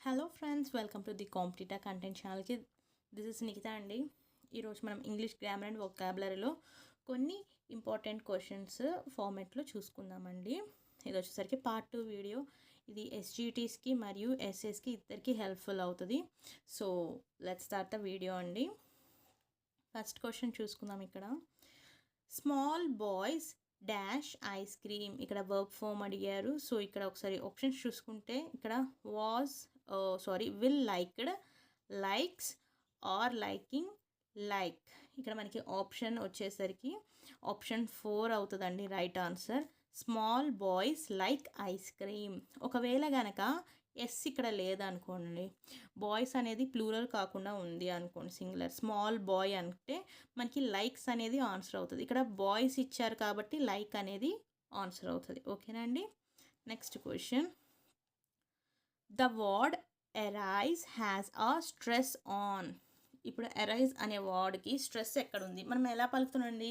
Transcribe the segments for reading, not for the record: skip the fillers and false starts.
Hello friends, welcome to the competitor content ఛానల్కి. This is Nikhita అండి. ఈరోజు మనం ఇంగ్లీష్ గ్రామర్ అండ్ వొకాబులరీలో కొన్ని ఇంపార్టెంట్ క్వశ్చన్స్ ఫార్మాట్లో చూసుకుందామండి. ఇది వచ్చేసరికి పార్ట్ 2 వీడియో. ఇది ఎస్జిటీస్కి మరియు ఎస్ఎస్కి ఇద్దరికి హెల్ప్ఫుల్ అవుతుంది. So let's start the video అండి. ఫస్ట్ క్వశ్చన్ చూసుకుందాం. ఇక్కడ small boys dash ice cream, ఇక్కడ వర్బ్ ఫామ్ అడిగారు. సో ఇక్కడ ఒకసారి ఆప్షన్స్ చూసుకుంటే ఇక్కడ was will liked, likes, are liking, like. ఇక్కడ మనకి ఆప్షన్ వచ్చేసరికి ఆప్షన్ 4 అవుతుందండి right answer. Small boys like ice cream. ఒకవేళ కనుక ఎస్ ఇక్కడ లేదనుకోండి, బాయ్స్ అనేది ప్లూరల్ కాకుండా ఉంది అనుకోండి, సింగులర్, స్మాల్ బాయ్ అంటే మనకి లైక్స్ అనేది ఆన్సర్ అవుతుంది. ఇక్కడ బాయ్స్ ఇచ్చారు కాబట్టి లైక్ అనేది ఆన్సర్ అవుతుంది. ఓకేనా అండి. Next question, the word arise has a stress on. ఇప్పుడు అరైజ్ అనే వర్డ్కి స్ట్రెస్ ఎక్కడ ఉంది, మనం ఎలా పలుకుతున్నాండి,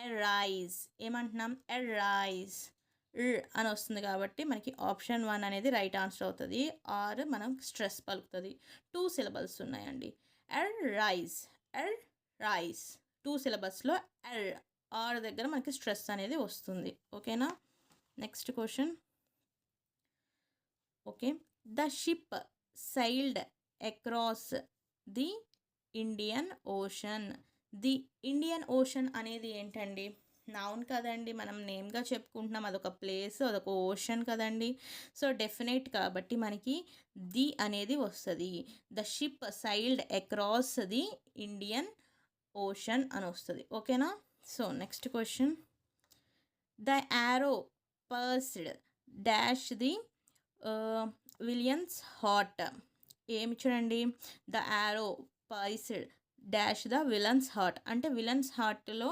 అరైజ్ ఏమంటున్నాం, అరైజ్ అని వస్తుంది కాబట్టి మనకి ఆప్షన్ 1 అనేది రైట్ ఆన్సర్ అవుతుంది. ఆర్ మనం స్ట్రెస్ పలుకుతుంది. 2 సిలబల్స్ ఉన్నాయండి. అరైజ్, అరైజ్ 2 సిలబస్లో ఆర్ దగ్గర మనకి స్ట్రెస్ అనేది వస్తుంది. ఓకేనా. Next question, okay, the ship sailed across the Indian ocean. The Indian ocean అనేది ఏంటండి, నౌన్ కదండి, మనం నేమ్గా చెప్పుకుంటున్నాం, అదొక ప్లేస్, అదొక ఓషన్ కదండి. సో డెఫినెట్ కాబట్టి మనకి ది అనేది వస్తుంది. The ship sailed across the Indian ocean అని వస్తుంది. ఓకేనా. So next question, the arrow pierced dash the villain's heart. ఏమి చూడండి, the arrow pierced dash the villain's heart అంటే విలన్స్ హార్ట్లో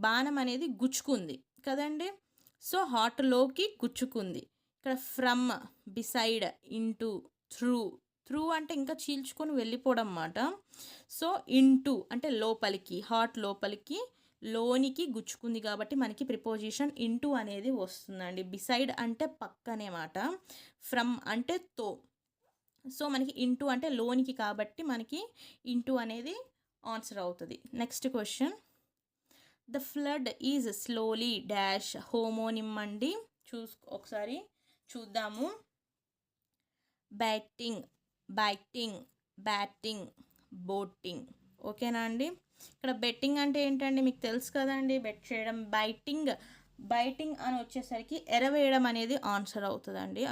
బాణం అనేది గుచ్చుకుంది కదండి. సో హార్ట్లోకి గుచ్చుకుంది. ఇక్కడ from, beside, into, through. Through అంటే ఇంకా చీల్చుకొని వెళ్ళిపోవడం అన్నమాట. సో ఇంటూ అంటే లోపలికి, హార్ట్ లోపలికి, లోనికి గుచ్చుకుంది కాబట్టి మనకి ప్రిపోజిషన్ ఇంటూ అనేది వస్తుందండి. బిసైడ్ అంటే పక్కనే మాట, ఫ్రమ్ అంటే తో. సో మనకి ఇంటూ అంటే లోనికి కాబట్టి మనకి ఇంటూ అనేది ఆన్సర్ అవుతుంది. Next question, the flood is slowly dash homonym అండి. ఒకసారి చూద్దాము. Batting, biting, batting, boating. ఓకేనా అండి. ఇక్కడ బెట్టింగ్ అంటే ఏంటండి మీకు తెలుసు కదండి, బెట్ చేయడం. బైటింగ్, బైటింగ్ అని వచ్చేసరికి ఎరవేయడం అనేది ఆన్సర్ అవుతుందండి.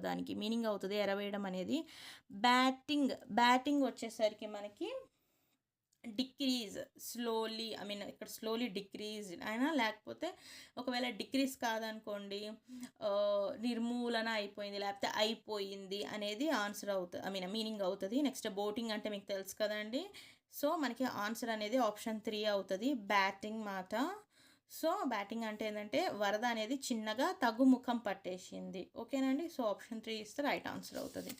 దానికి మీనింగ్ అవుతుంది ఎరవేయడం అనేది. బ్యాటింగ్, బ్యాటింగ్ వచ్చేసరికి మనకి డిక్రీజ్, స్లోలీ, ఇక్కడ స్లోలీ డిక్రీజ్ అయినా, లేకపోతే ఒకవేళ డిక్రీజ్ కాదనుకోండి, నిర్మూలన అయిపోయింది లేకపోతే అయిపోయింది అనేది ఆన్సర్ అవుతుంది, మీనింగ్ అవుతుంది. నెక్స్ట్ బోటింగ్ అంటే మీకు తెలుసు కదండి. సో మనకి ఆన్సర్ అనేది ఆప్షన్ 3 అవుతుంది, బ్యాటింగ్ మాట. సో బ్యాటింగ్ అంటే ఏంటంటే వరద అనేది చిన్నగా తగ్గుముఖం పట్టేసింది. ఓకేనండి. సో ఆప్షన్ 3 ఇస్తే రైట్ ఆన్సర్ అవుతుంది.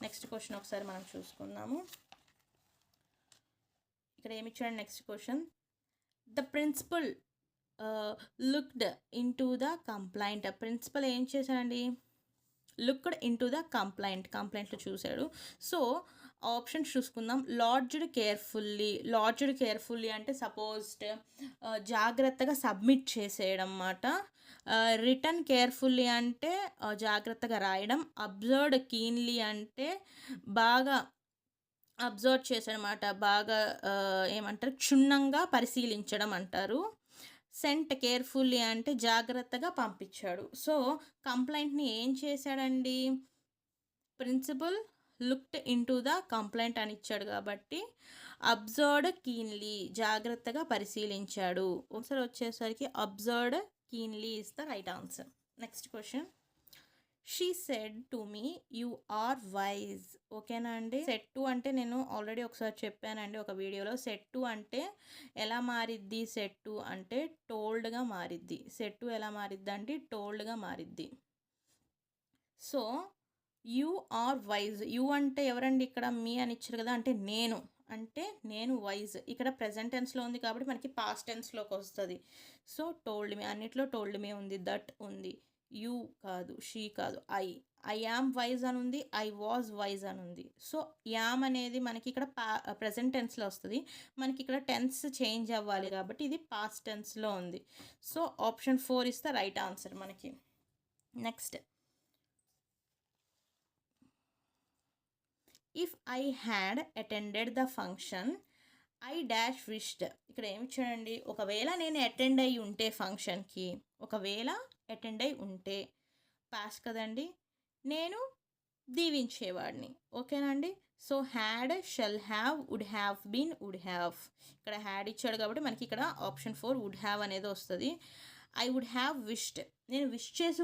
నెక్స్ట్ క్వశ్చన్ ఒకసారి మనం చూసుకుందాము. ఇక్కడ ఏమి ఇచ్చాడు next question, the principal looked in to the complaint. Principal ఏం చేశాడండి, లుక్డ్ ఇన్ టు ద కంప్లైంట్లో చూశాడు. సో ఆప్షన్స్ చూసుకుందాం. లాడ్జ్డ్ కేర్ఫుల్లీ, లాడ్జ్డ్ కేర్ఫుల్లీ అంటే సపోజ్డ్ జాగ్రత్తగా సబ్మిట్ చేసేయడం అన్నమాట. రిటర్న్ కేర్ఫుల్లీ అంటే జాగ్రత్తగా రాయడం. అబ్జర్వ్డ్ కీన్లీ అంటే బాగా అబ్జర్వ్ చేశాడనమాట, బాగా ఏమంటారు, క్షుణ్ణంగా పరిశీలించడం అంటారు. సెంట్ కేర్ఫుల్లీ అంటే జాగ్రత్తగా పంపించాడు. సో కంప్లైంట్ని ఏం చేశాడండి, principal looked in to the complaint అని ఇచ్చాడు కాబట్టి అబ్జర్వ్డ్ కీన్లీ, జాగ్రత్తగా పరిశీలించాడు. ఆన్సర్ వచ్చేసరికి observed keenly is the right answer. Next question, she said to me you are wise. ఓకేనా అండి. సెట్ టు అంటే నేను ఆల్రెడీ ఒకసారి చెప్పానండి ఒక వీడియోలో. సెట్ టు అంటే ఎలా మారిద్ది, సెట్ టు అంటే టోల్డ్గా మారిద్ది. సెట్ టు ఎలా మారిద్ది అంటే టోల్డ్గా మారిద్ది. So you are wise, you అంటే ఎవరండి, ఇక్కడ మీ అని ఇచ్చారు కదా, అంటే నేను, అంటే నేను వైజ్. ఇక్కడ ప్రెజెంట్ టెన్స్లో ఉంది కాబట్టి మనకి పాస్ట్ టెన్స్లోకి వస్తుంది. సో టోల్డ్ మీ, అన్నిట్లో టోల్డ్ మీ ఉంది, దట్ ఉంది. యూ కాదు, షీ కాదు, ఐ యామ్ వైజ్ అని ఉంది, ఐ వాజ్ వైజ్ అని ఉంది. సో యామ్ అనేది మనకి ఇక్కడ ప్రజెంట్ టెన్స్లో వస్తుంది, మనకి ఇక్కడ టెన్స్ చేంజ్ అవ్వాలి కాబట్టి ఇది పాస్ట్ టెన్స్లో ఉంది. So option 4 is the right answer మనకి. Next, if I had attended the function I dash wished. ఇక్కడ ఏమి చూడండి, ఒకవేళ నేను అటెండ్ అయి ఉంటే ఫంక్షన్కి, ఒకవేళ అటెండ్ అయి ఉంటే పాస్ కదండి, నేను దీవించేవాడిని. ఓకేనండి. So had, shall have, would have been, would have. ఇక్కడ హ్యాడ్ ఇచ్చాడు కాబట్టి మనకి ఇక్కడ ఆప్షన్ 4 వుడ్ హ్యావ్ అనేది వస్తుంది. ఐ వుడ్ హ్యావ్ విష్డ్, నేను విష్ చేసి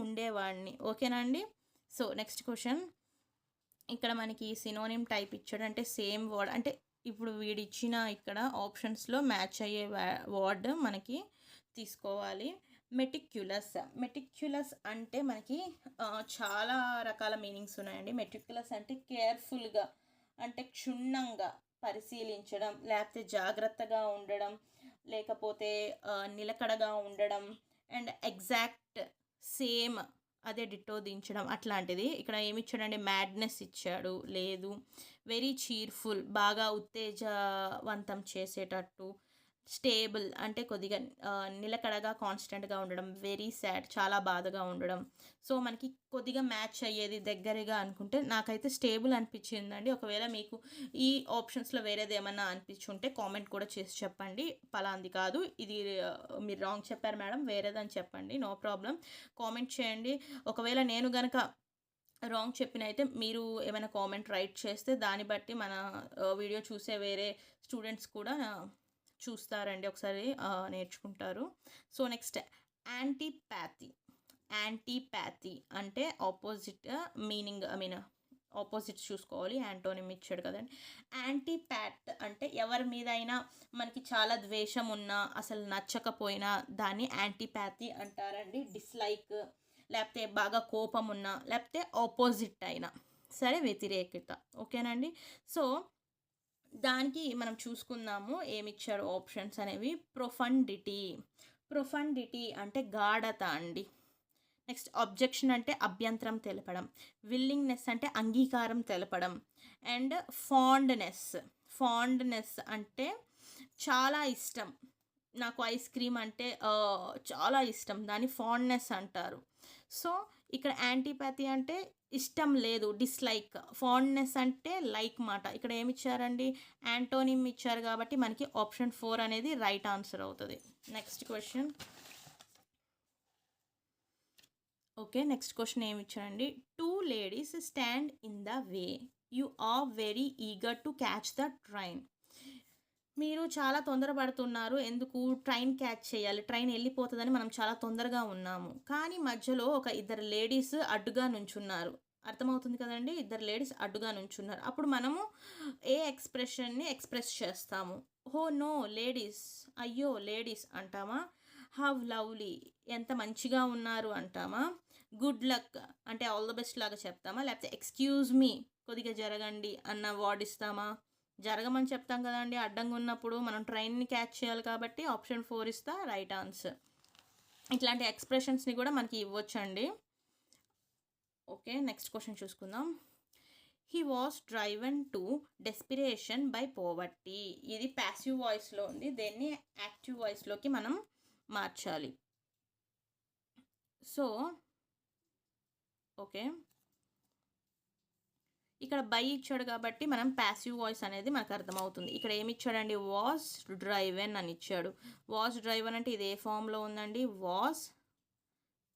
ఉండేవాడిని. ఓకేనండి. సో నెక్స్ట్ క్వశ్చన్, ఇక్కడ మనకి సినోనిమ్ టైప్ ఇచ్చాడు, అంటే సేమ్ వర్డ్, అంటే ఇప్పుడు వీడిచ్చిన ఇక్కడ ఆప్షన్స్లో మ్యాచ్ అయ్యే వర్డ్ మనకి తీసుకోవాలి. మెటిక్యులస్ అంటే మనకి చాలా రకాల మీనింగ్స్ ఉన్నాయండి. మెటిక్యులస్ అంటే కేర్ఫుల్గా, అంటే క్షుణ్ణంగా పరిశీలించడం, లేకపోతే జాగ్రత్తగా ఉండడం, లేకపోతే నిలకడగా ఉండడం, అండ్ ఎగ్జాక్ట్ సేమ్ అదే డిట్టో దించడం అట్లాంటిది. ఇక్కడ ఏమి ఇచ్చాడంటే మ్యాడ్నెస్ ఇచ్చాడు, లేదు. వెరీ చీర్ఫుల్, బాగా ఉత్తేజవంతం చేసేటట్టు. స్టేబుల్ అంటే కొద్దిగా నిలకడగా కాన్స్టెంట్గా ఉండడం. వెరీ సాడ్, చాలా బాధగా ఉండడం. సో మనకి కొద్దిగా మ్యాచ్ అయ్యేది దగ్గరగా అనుకుంటే నాకైతే స్టేబుల్ అనిపించిందండి. ఒకవేళ మీకు ఈ ఆప్షన్స్లో వేరేది ఏమన్నా అనిపించుంటే కామెంట్ కూడా చేసి చెప్పండి. పలాంది కాదు, ఇది మీరు రాంగ్ చెప్పారు మేడం, వేరేదని చెప్పండి, నో ప్రాబ్లం, కామెంట్ చేయండి. ఒకవేళ నేను గనక రాంగ్ చెప్పిన అయితే మీరు ఏమైనా కామెంట్ రైట్ చేస్తే దాన్ని బట్టి మన వీడియో చూసే వేరే స్టూడెంట్స్ కూడా చూస్తారండి, ఒకసారి నేర్చుకుంటారు. సో నెక్స్ట్, యాంటీపాథీ అంటే ఆపోజిట్ మీనింగ్, ఆపోజిట్ చూసుకోవాలి. యాంటోనిమ్ ఇచ్చాడు కదండి. యాంటీపాత్ అంటే ఎవరి మీద అయినా మనకి చాలా ద్వేషం ఉన్నా, అసలు నచ్చకపోయినా దాన్ని యాంటీపాథీ అంటారండి. డిస్లైక్, లేకపోతే బాగా కోపం ఉన్నా, లేకపోతే ఆపోజిట్ అయినా సరే, వ్యతిరేకత. ఓకేనండి. సో దానికి మనం చూసుకుందాము ఏమిచ్చాడు ఆప్షన్స్ అనేవి. ప్రొఫండిటీ అంటే గాఢత అండి. నెక్స్ట్, అబ్జెక్షన్ అంటే అభ్యంతరం తెలపడం. విల్లింగ్నెస్ అంటే అంగీకారం తెలపడం. అండ్ ఫాండ్నెస్ అంటే చాలా ఇష్టం, నాకు ఐస్ క్రీమ్ అంటే చాలా ఇష్టం, దాన్ని ఫాండ్నెస్ అంటారు. సో ఇక్కడ యాంటీపాథీ అంటే ఇష్టం లేదు, డిస్లైక్. ఫాండ్నెస్ అంటే లైక్ మాట. ఇక్కడ ఏమి ఇచ్చారండి, యాంటోనిమ్ ఇచ్చారు కాబట్టి మనకి ఆప్షన్ 4 అనేది రైట్ ఆన్సర్ అవుతుంది. Next question. Okay, next question ఏమి ఇచ్చారండి. 2 ladies stand in the way, you are very eager to catch the train. మీరు చాలా తొందరపడుతున్నారు, ఎందుకు, ట్రైన్ క్యాచ్ చేయాలి, ట్రైన్ వెళ్ళిపోతుందని మనం చాలా తొందరగా ఉన్నాము. కానీ మధ్యలో ఒక 2 లేడీస్ అడ్డుగా నుంచున్నారు. అర్థమవుతుంది కదండి, 2 లేడీస్ అడ్డుగా నుంచున్నారు. అప్పుడు మనము ఏ ఎక్స్ప్రెషన్ని ఎక్స్ప్రెస్ చేస్తాము? హో నో లేడీస్, అయ్యో లేడీస్ అంటామా? హవ్ లవ్లీ, ఎంత మంచిగా ఉన్నారు అంటామా? గుడ్ లక్ అంటే ఆల్ ద బెస్ట్ లాగా చెప్తామా? లేకపోతే ఎక్స్క్యూజ్ మీ, కొద్దిగా జరగండి అన్న వర్డ్ ఇస్తామా? జరగమని చెప్తాం కదండి, అడ్డంగా ఉన్నప్పుడు. మనం ట్రైన్ని క్యాచ్ చేయాలి కాబట్టి option 4 is the right answer. ఇట్లాంటి ఎక్స్ప్రెషన్స్ని కూడా మనకి ఇవ్వచ్చండి. ఓకే, నెక్స్ట్ క్వశ్చన్ చూసుకుందాం. He was driven to desperation by poverty. ఇది ప్యాసివ్ వాయిస్లో ఉంది, దీన్ని యాక్టివ్ వాయిస్లోకి మనం మార్చాలి. సో ఓకే, ఇక్కడ బై ఇచ్చాడు కాబట్టి మనం ప్యాసివ్ వాయిస్ అనేది మనకు అర్థమవుతుంది. ఇక్కడ ఏమి ఇచ్చాడండి, వాస్ డ్రైవెన్ అని ఇచ్చాడు. వాస్ డ్రైవెన్ అంటే ఇది ఏ ఫామ్లో ఉందండి, వాస్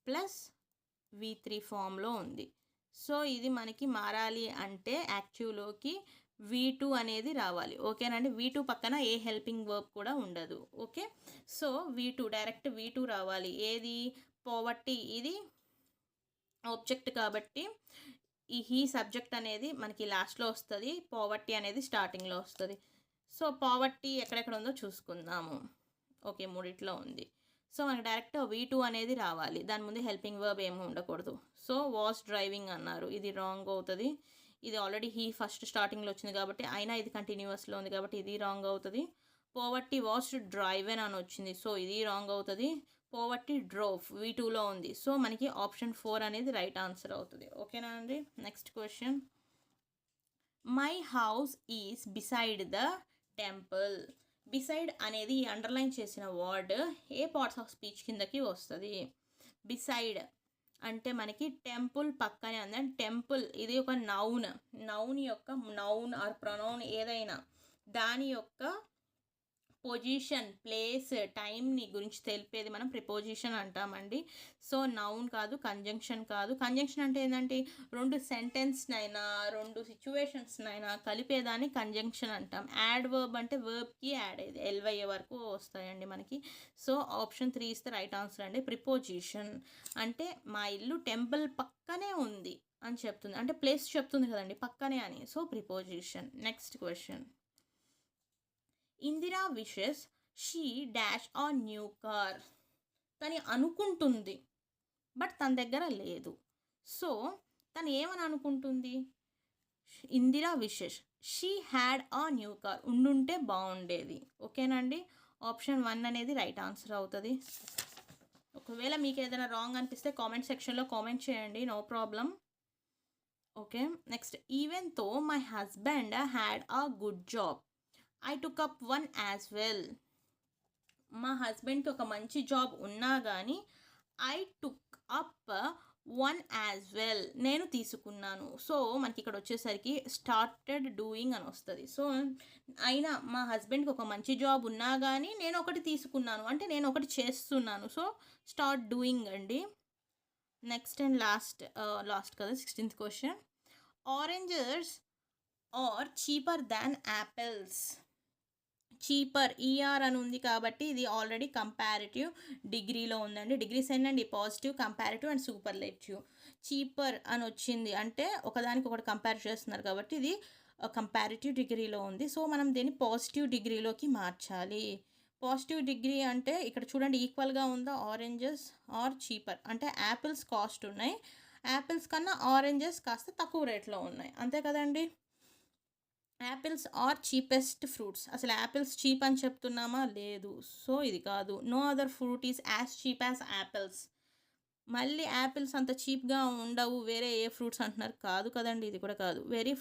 ప్లస్ V3 ఫామ్లో ఉంది. సో ఇది మనకి మారాలి అంటే యాక్టివ్లోకి V2 అనేది రావాలి. ఓకేనండి, V2 పక్కన ఏ హెల్పింగ్ వర్బ్ కూడా ఉండదు. Okay, so V2 direct V2 రావాలి. ఏది, పోవర్టీ, ఇది ఆబ్జెక్ట్ కాబట్టి ఈ హీ సబ్జెక్ట్ అనేది మనకి లాస్ట్లో వస్తుంది, పోవర్టీ అనేది స్టార్టింగ్లో వస్తుంది. సో పోవర్టీ ఎక్కడెక్కడ ఉందో చూసుకుందాము. ఓకే, 3 ఉంది. సో మనకి డైరెక్ట్ V2 అనేది రావాలి, దాని ముందు హెల్పింగ్ వర్బ్ ఏమి ఉండకూడదు. సో వాస్ డ్రైవింగ్ అన్నారు, ఇది రాంగ్ అవుతుంది. ఇది ఆల్రెడీ హీ ఫస్ట్ స్టార్టింగ్లో వచ్చింది కాబట్టి, అయినా ఇది కంటిన్యూస్లో ఉంది కాబట్టి ఇది రాంగ్ అవుతుంది. పోవర్టీ వాస్ డ్రైవెన్ అని వచ్చింది, సో ఇది రాంగ్ అవుతుంది. పోవర్టీ డ్రోవ్ V2లో ఉంది. సో మనకి ఆప్షన్ 4 అనేది రైట్ ఆన్సర్ అవుతుంది. ఓకేనా అండి. Next question, my house is beside the temple. Beside అనేది ఈ అండర్లైన్ చేసిన word A parts of speech కిందకి వస్తుంది? బిసైడ్ అంటే మనకి టెంపుల్ పక్కనే ఉంది. టెంపుల్ ఇది ఒక నౌన్ యొక్క నౌన్ ఆర్ ప్రొనౌన్ ఏదైనా దాని యొక్క పొజిషన్, ప్లేస్, టైంని గురించి తెలిపేది మనం ప్రిపోజిషన్ అంటామండి. సో నౌన్ కాదు, కంజంక్షన్ కాదు. కంజంక్షన్ అంటే ఏంటంటే రెండు సెంటెన్స్నైనా రెండు సిచ్యువేషన్స్నైనా కలిపేదాన్ని కంజంక్షన్ అంటాం. యాడ్ వర్బ్ అంటే వర్బ్కి యాడ్ అయ్యేది ఎల్వై వరకు వస్తాయండి మనకి. So option 3 is the right answer అండి. ప్రిపోజిషన్ అంటే మా ఇల్లు టెంపుల్ పక్కనే ఉంది అని చెప్తుంది, అంటే ప్లేస్ చెప్తుంది కదండి పక్కనే అని. So preposition. Next question, Indira wishes she dash ఆ న్యూ కార్. తను అనుకుంటుంది బట్ తన దగ్గర లేదు. సో తను ఏమని అనుకుంటుంది? ఇందిరా విషెస్ షీ హ్యాడ్ ఆ న్యూ కార్, ఉండుంటే బాగుండేది. ఓకేనండి. ఆప్షన్ 1 అనేది రైట్ ఆన్సర్ అవుతుంది. ఒకవేళ మీకు ఏదైనా రాంగ్ అనిపిస్తే కామెంట్ సెక్షన్లో కామెంట్ చేయండి, no problem. Okay. Next, even though my husband had a good job I took up one as well. మా హస్బెండ్కి ఒక మంచి జాబ్ ఉన్నా కానీ I took up one as well, నేను తీసుకున్నాను. సో మనకి ఇక్కడ వచ్చేసరికి స్టార్టెడ్ డూయింగ్ అని వస్తుంది. సో అయినా మా హస్బెండ్కి ఒక మంచి జాబ్ ఉన్నా కానీ నేను ఒకటి తీసుకున్నాను అంటే నేను ఒకటి చేస్తున్నాను. సో స్టార్ట్ డూయింగ్ అండి. నెక్స్ట్ అండ్ లాస్ట్ కదా 16th question, oranges are cheaper than apples. Cheaper E R అని ఉంది కాబట్టి ఇది ఆల్రెడీ కంపారిటివ్ డిగ్రీలో ఉందండి. Degree sign and positive, comparative and superlative. Cheaper అని వచ్చింది అంటే ఒకదానికి ఒకటి కంపేర్ చేస్తున్నారు కాబట్టి ఇది కంపారిటివ్ డిగ్రీలో ఉంది. సో మనం దీన్ని పాజిటివ్ డిగ్రీలోకి మార్చాలి. పాజిటివ్ డిగ్రీ అంటే ఇక్కడ చూడండి ఈక్వల్గా ఉందా, ఆరెంజెస్ ఆర్ చీపర్ అంటే యాపిల్స్ కాస్ట్ ఉన్నాయి, యాపిల్స్ కన్నా ఆరెంజెస్ కాస్త తక్కువ రేట్లో ఉన్నాయి, అంతే కదండి. యాపిల్స్ ఆర్ చీపెస్ట్ ఫ్రూట్స్, అసలు యాపిల్స్ చీప్ అని చెప్తున్నామా? లేదు. సో ఇది కాదు. No other fruit is as cheap as apples. మళ్ళీ యాపిల్స్ అంత చీప్గా ఉండవు వేరే ఏ ఫ్రూట్స్ అంటున్నారు, కాదు కదండి, ఇది కూడా కాదు. Very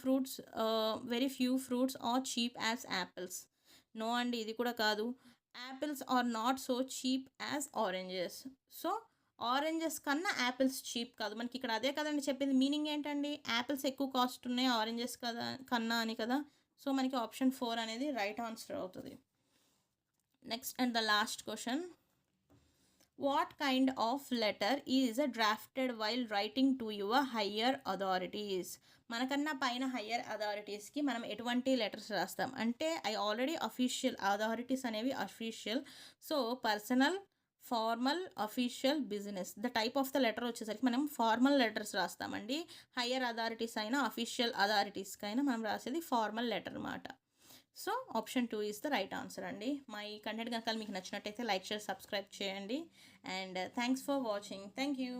few fruits are cheap as apples, no అండి, ఇది కూడా కాదు. Apples are not so cheap as oranges. So oranges కన్నా యాపిల్స్ చీప్ కాదు. మనకి ఇక్కడ అదే కదండి చెప్పింది. మీనింగ్ ఏంటండి? యాపిల్స్ ఎక్కువ కాస్ట్ ఉన్నాయి ఆరెంజెస్ కన్నా అని కదా. సో మనకి ఆప్షన్ 4 అనేది రైట్ ఆన్సర్ అవుతుంది. Next and the last question, what kind of letter is drafted while writing to your higher authorities. మనకన్నా పైన హయ్యర్ అథారిటీస్కి మనం ఎటువంటి లెటర్స్ రాస్తాం అంటే ఆల్రెడీ అఫీషియల్ అథారిటీస్ అనేవి official. So personal, formal, official, business. The type of the letter వచ్చేసరికి మనం formal letters రాస్తామండి. Higher authorities అయినా అఫీషియల్ అథారిటీస్కి అయినా మనం రాసేది ఫార్మల్ లెటర్ అన్నమాట. So option 2 is the right answer అండి. మా ఈ కంటెంట్ కనుక మీకు నచ్చినట్టయితే లైక్, షేర్, సబ్స్క్రైబ్ చేయండి. And thanks for watching. Thank you.